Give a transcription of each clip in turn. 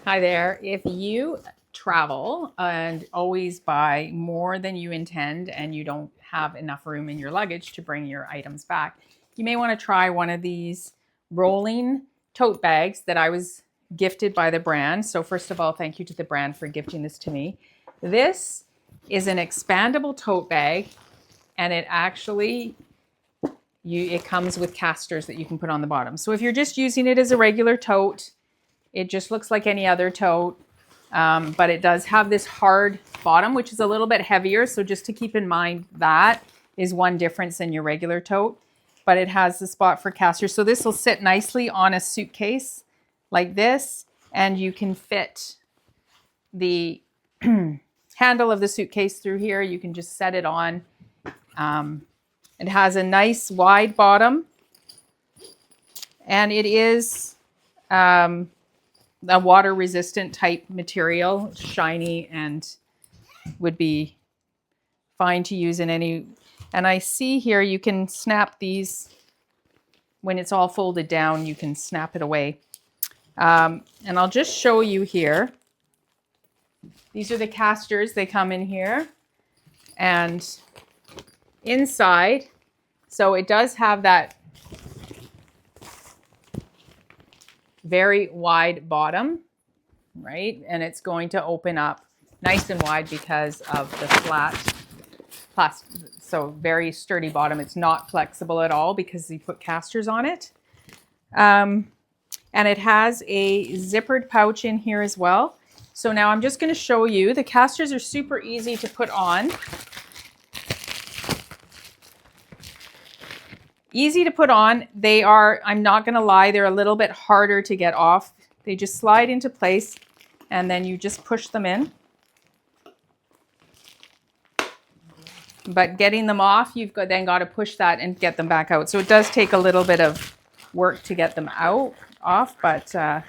Hi there. If you travel and always buy more than you intend and you don't have enough room in your luggage to bring your items back, you may want to try one of these rolling tote bags that I was gifted by the brand. So first of all, thank you to the brand for gifting this to me. This is an expandable tote bag, and it actually it comes with casters that you can put on the bottom. So if you're just using it as a regular tote, it just looks like any other tote. But it does have this hard bottom, which is a little bit heavier. So just to keep in mind, that is one difference in your regular tote. But it has the spot for casters. So this will sit nicely on a suitcase like this. And you can fit the handle of the suitcase through here. You can just set it on. It has a nice wide bottom. And it is a water resistant type material, shiny, and would be fine to use in any. And I see here you can snap these when it's all folded down. You can snap it away, and I'll just show you here. These are the casters. They come in here and inside. So it does have that very wide bottom, right? And it's going to open up nice and wide because of the flat plastic. So very sturdy bottom. It's not flexible at all because you put casters on it. And it has a zippered pouch in here as well. So now I'm just going to show you. The casters are super easy to put on. Easy to put on. They are, I'm not going to lie, they're a little bit harder to get off. They just slide into place and then you just push them in. But getting them off, you've then got to push that and get them back out. So it does take a little bit of work to get them off, but I'll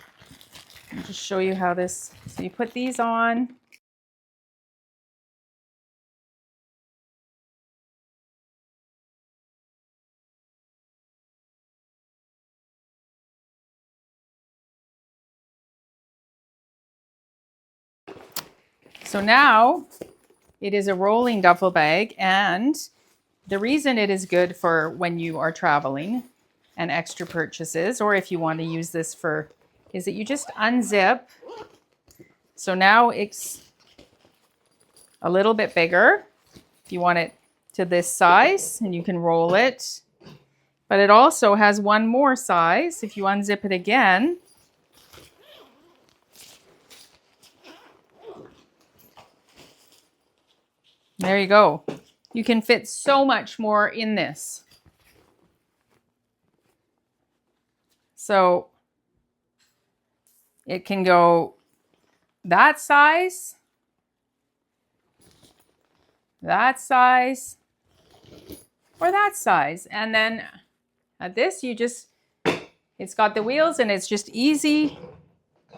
just show you how this, so you put these on. So now it is a rolling duffel bag, and the reason it is good for when you are traveling and extra purchases, or if you want to use this for, is that you just unzip. So now it's a little bit bigger if you want it to this size, and you can roll it. But it also has one more size. If you unzip it again, there you go. You can fit so much more in this. So it can go that size, or that size. And then at this, you just, it's got the wheels and it's just easy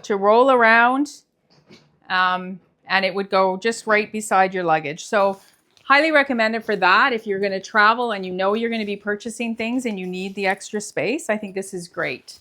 to roll around. And it would go just right beside your luggage. So highly recommended for that. If you're going to travel and you know you're going to be purchasing things and you need the extra space, I think this is great.